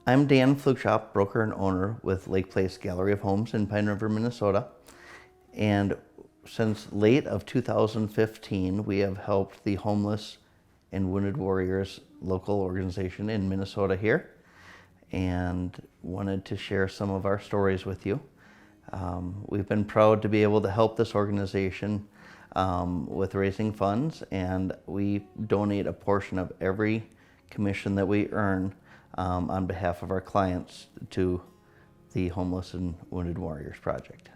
I'm Dan Flugshop, broker and owner with Lake Place Gallery of Homes in Pine River, Minnesota. And since late of 2015, we have helped the homeless and wounded warriors local organization in Minnesota here, and wanted to share some of our stories with you. We've been proud to be able to help this organization with raising funds, and we donate a portion of every commission that we earn on behalf of our clients to the Homeless and Wounded Warriors Project.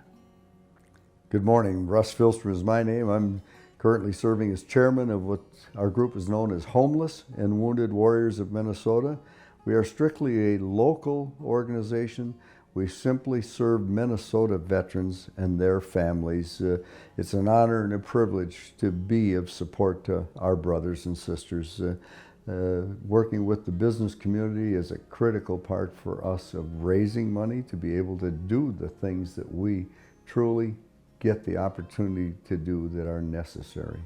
Good morning. Russ Filster is my name. I'm currently serving as chairman of what our group is known as Homeless and Wounded Warriors of Minnesota. We are strictly a local organization. We simply serve Minnesota veterans and their families. It's an honor and a privilege to be of support to our brothers and sisters. Working with the business community is a critical part for us of raising money to be able to do the things that we truly get the opportunity to do that are necessary.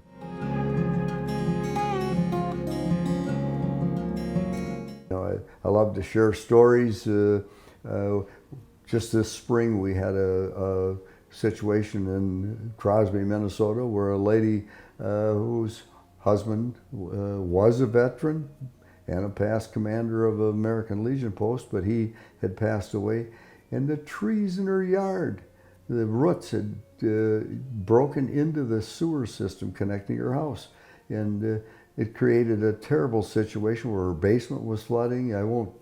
I love to share stories. Just this spring we had a situation in Crosby, Minnesota, where a lady whose husband was a veteran and a past commander of an American Legion post, but he had passed away, and the trees in her yard, the roots had broken into the sewer system connecting her house, and it created a terrible situation where her basement was flooding. I won't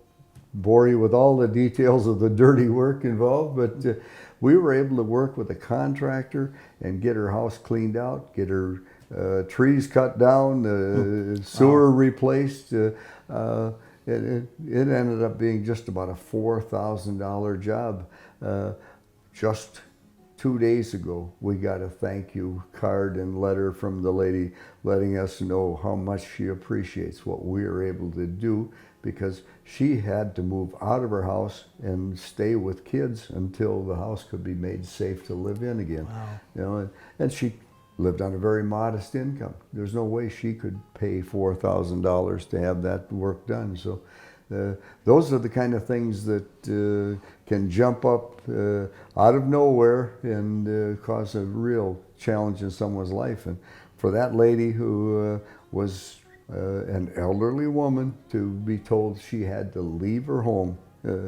bore you with all the details of the dirty work involved, but we were able to work with a contractor and get her house cleaned out, get her trees cut down, the sewer replaced. It ended up being just about a $4,000 job. Just 2 days ago, we got a thank you card and letter from the lady letting us know how much she appreciates what we were able to do, because she had to move out of her house and stay with kids until the house could be made safe to live in again. Wow. You know, and she lived on a very modest income. There's no way she could pay $4,000 to have that work done. So those are the kind of things that can jump up out of nowhere and cause a real challenge in someone's life. And for that lady who was an elderly woman to be told she had to leave her home,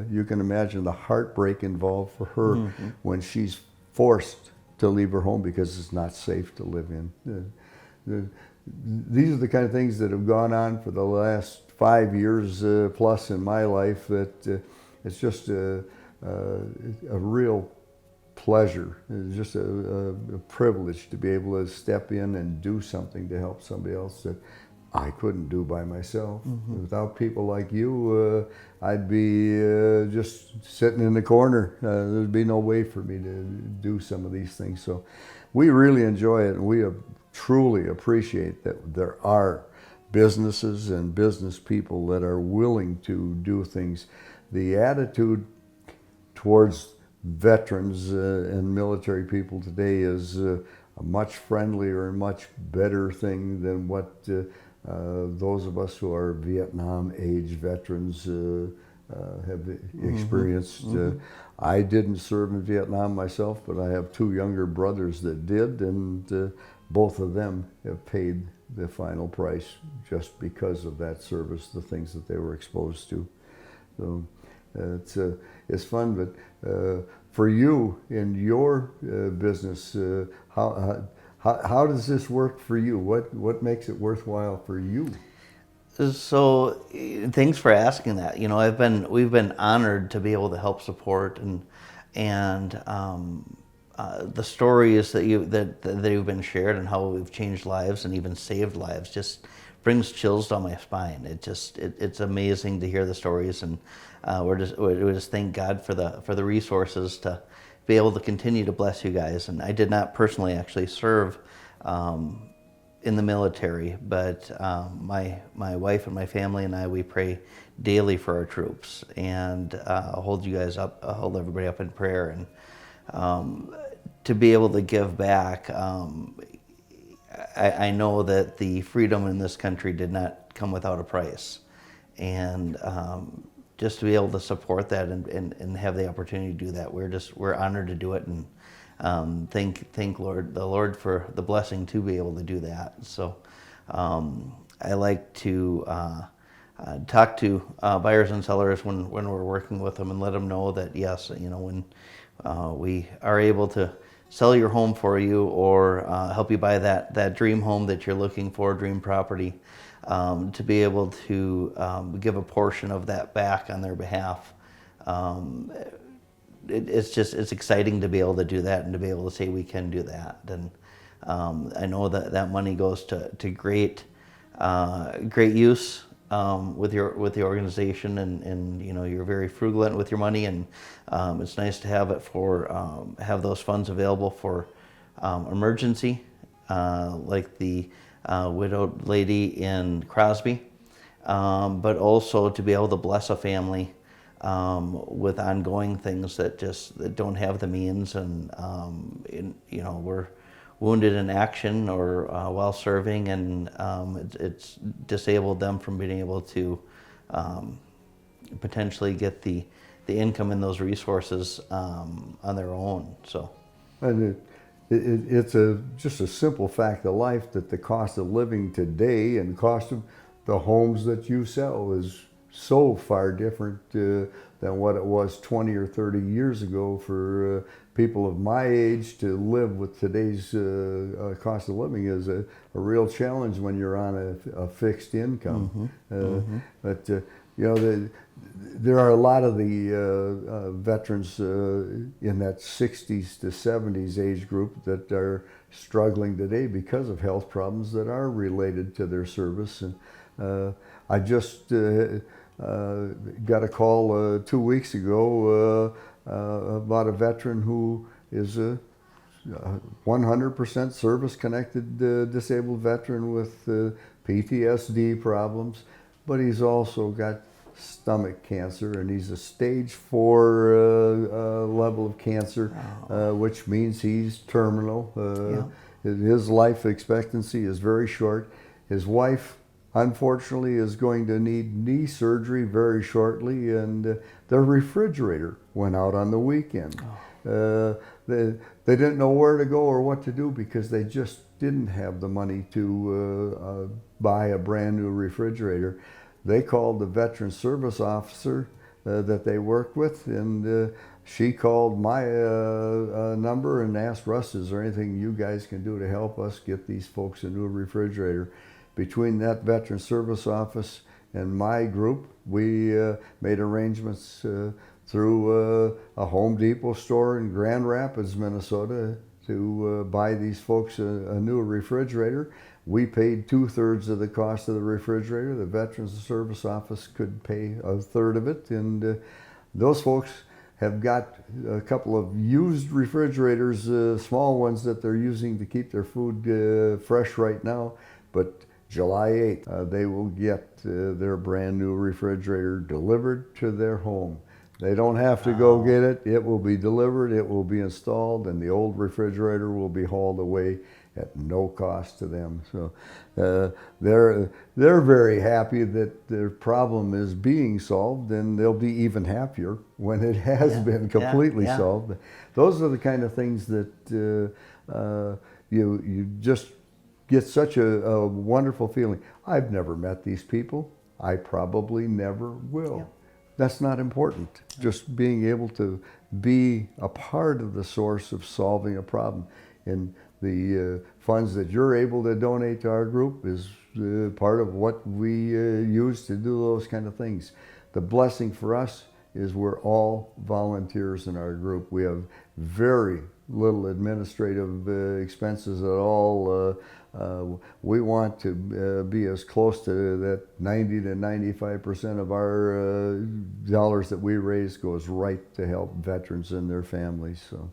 you can imagine the heartbreak involved for her when she's forced to leave her home because it's not safe to live in. These are the kind of things that have gone on for the last 5 years plus in my life, that it's just a real pleasure. It's just a privilege to be able to step in and do something to help somebody else that I couldn't do by myself. Without people like you, I'd be just sitting in the corner. There'd be no way for me to do some of these things. So we really enjoy it, and we truly appreciate that there are businesses and business people that are willing to do things. The attitude towards veterans and military people today is a much friendlier and much better thing than what those of us who are Vietnam-age veterans have experienced. I didn't serve in Vietnam myself, but I have two younger brothers that did, and both of them have paid the final price just because of that service, the things that they were exposed to. So it's fun, but for you in your business, how does this work for you? What makes it worthwhile for you? So, thanks for asking that. You know, we've been honored to be able to help support and the stories that you've been shared and how we've changed lives and even saved lives just brings chills down my spine. It's amazing to hear the stories, and we just thank God for the resources to be able to continue to bless you guys. And I did not personally actually serve in the military, but my wife and my family and I, we pray daily for our troops, and hold you guys up, hold everybody up in prayer, and to be able to give back. I know that the freedom in this country did not come without a price, and just to be able to support that and have the opportunity to do that. We're honored to do it, and thank the Lord for the blessing to be able to do that. So I like to talk to buyers and sellers when we're working with them and let them know that yes, when we are able to sell your home for you or help you buy that dream home that you're looking for, dream property, to be able to give a portion of that back on their behalf. It's exciting to be able to do that and to be able to say we can do that. And I know that money goes to great use with the organization, and you're very frugal with your money, and it's nice to have it have those funds available for emergency, like the widowed lady in Crosby, but also to be able to bless a family with ongoing things that don't have the means, and we're wounded in action or while serving, and it's disabled them from being able to potentially get the income and those resources on their own. So, And it's just a simple fact of life that the cost of living today and the cost of the homes that you sell is so far different than what it was 20 or 30 years ago for people of my age. To live with today's cost of living is a real challenge when you're on a fixed income. But there are a lot of the veterans in that 60s to 70s age group that are struggling today because of health problems that are related to their service. And I just got a call 2 weeks ago about a veteran who is a 100% service-connected disabled veteran with PTSD problems, but he's also got stomach cancer, and he's a stage 4 level of cancer, which means he's terminal. His life expectancy is very short. His wife, unfortunately, is going to need knee surgery very shortly, and their refrigerator went out on the weekend. They didn't know where to go or what to do because they just didn't have the money to buy a brand new refrigerator. They called the veteran service officer that they worked with, and she called my number and asked Russ, is there anything you guys can do to help us get these folks a new refrigerator? Between that veteran service office and my group, we made arrangements through a Home Depot store in Grand Rapids, Minnesota, to buy these folks a new refrigerator. We paid 2/3 of the cost of the refrigerator. The Veterans Service Office could pay 1/3 of it, and those folks have got a couple of used refrigerators, small ones that they're using to keep their food fresh right now, but July 8th, they will get their brand new refrigerator delivered to their home. They don't have to go get it. It will be delivered, it will be installed, and the old refrigerator will be hauled away at no cost to them. So they're very happy that their problem is being solved, and they'll be even happier when it has been completely solved. Those are the kind of things that you just get such a wonderful feeling. I've never met these people. I probably never will. Yeah. That's not important. Just being able to be a part of the source of solving a problem. And the funds that you're able to donate to our group is part of what we use to do those kind of things. The blessing for us is we're all volunteers in our group. We have very little administrative expenses at all. We want to be as close to that 90 to 95% of our dollars that we raise goes right to help veterans and their families. So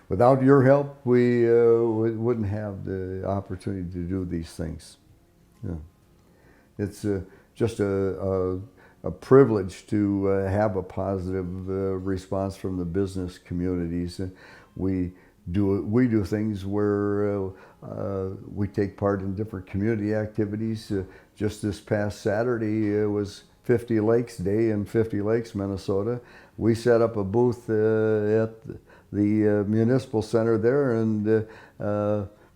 without your help, we wouldn't have the opportunity to do these things. Yeah. It's just a privilege to have a positive response from the business communities. We do things where we take part in different community activities. Just this past Saturday was 50 Lakes Day in 50 Lakes, Minnesota. We set up a booth at the municipal center there, and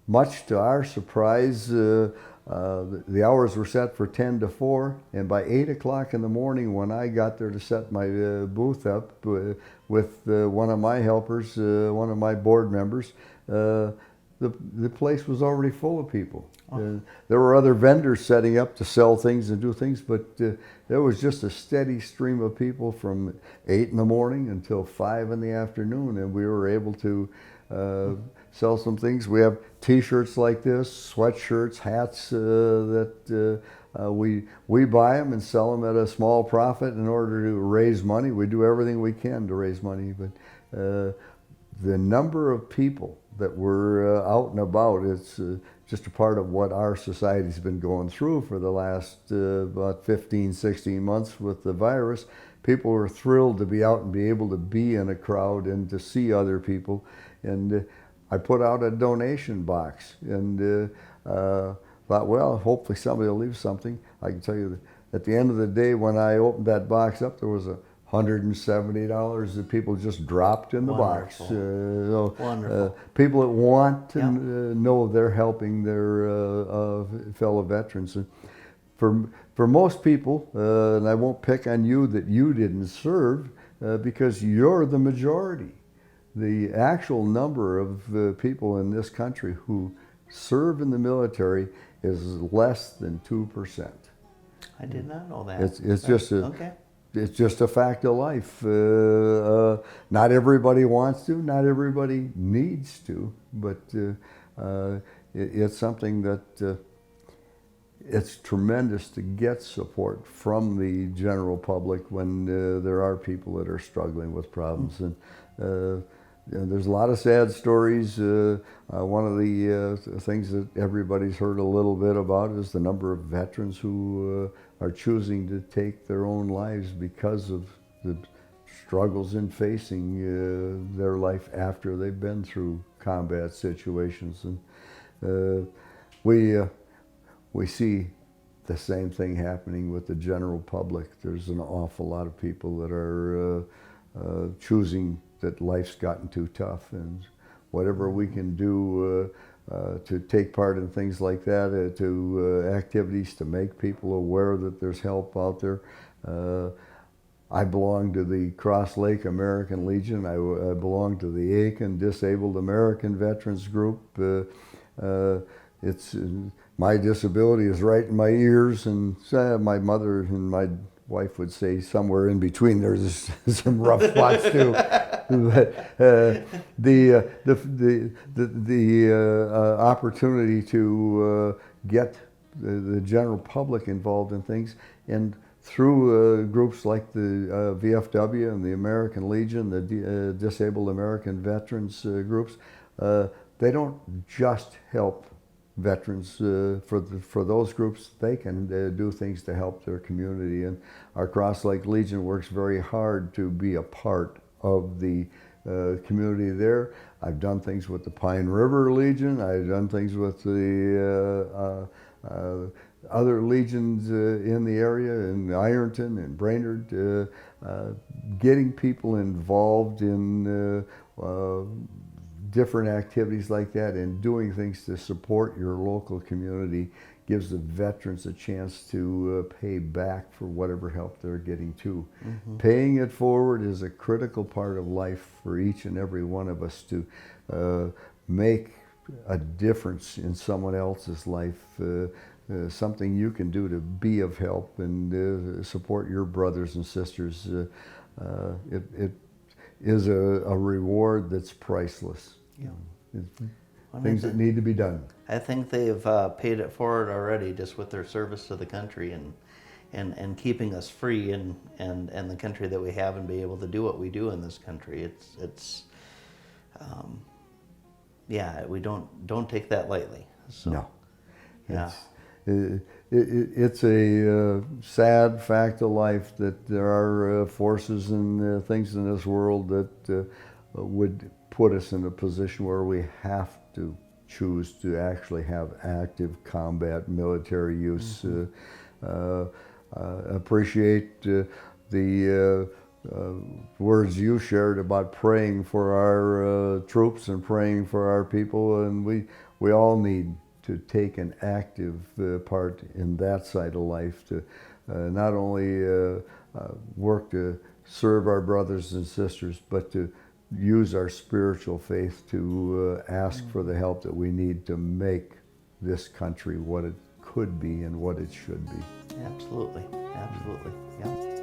much to our surprise, the hours were set for 10 to 4, and by 8 o'clock in the morning when I got there to set my booth up with one of my helpers, one of my board members, the place was already full of people. There were other vendors setting up to sell things and do things, but there was just a steady stream of people from 8 in the morning until 5 in the afternoon, and we were able to sell some things. We have T-shirts like this, sweatshirts, hats that we buy them and sell them at a small profit in order to raise money. We do everything we can to raise money, but the number of people that were out and about, it's just a part of what our society's been going through for the last about 15, 16 months with the virus. People were thrilled to be out and be able to be in a crowd and to see other people. And I put out a donation box and thought, well, hopefully somebody will leave something. I can tell you that at the end of the day, when I opened that box up, there was $170 that people just dropped in the box. Wonderful. People that want to know they're helping their fellow veterans. And for most people, and I won't pick on you that you didn't serve because you're the majority. The actual number of people in this country who serve in the military is less than 2%. I did not know that. It's just a okay. It's just a fact of life. Not everybody wants to, not everybody needs to, but it's something that it's tremendous to get support from the general public when there are people that are struggling with problems. And there's a lot of sad stories. One of the things that everybody's heard a little bit about is the number of veterans who are choosing to take their own lives because of the struggles in facing their life after they've been through combat situations. And we see the same thing happening with the general public. There's an awful lot of people that are choosing that life's gotten too tough, and whatever we can do to take part in things like that, to activities to make people aware that there's help out there. I belong to the Cross Lake American Legion. I belong to the Aiken Disabled American Veterans Group. It's my disability is right in my ears, and my mother and my wife would say somewhere in between there's some rough spots too. But the opportunity to get the general public involved in things, and through groups like the VFW and the American Legion, the Disabled American Veterans groups, they don't just help veterans. For those groups, they can do things to help their community, and our Cross Lake Legion works very hard to be a part of the community there. I've done things with the Pine River Legion. I've done things with the other legions in the area, in Ironton and Brainerd, getting people involved in different activities like that and doing things to support your local community gives the veterans a chance to pay back for whatever help they're getting too. Mm-hmm. Paying it forward is a critical part of life for each and every one of us to make a difference in someone else's life, something you can do to be of help and support your brothers and sisters. It is a reward that's priceless. Yeah. Things that need to be done. I think they've paid it forward already just with their service to the country and keeping us free and the country that we have and be able to do what we do in this country. It's we don't take that lightly. So, no. Yeah. It's a sad fact of life that there are forces and things in this world that would put us in a position where we have to choose to actually have active combat military use. Mm-hmm. appreciate the words you shared about praying for our troops and praying for our people, and we all need to take an active part in that side of life, to not only work to serve our brothers and sisters, but to use our spiritual faith to ask for the help that we need to make this country what it could be and what it should be. Absolutely, absolutely, yeah.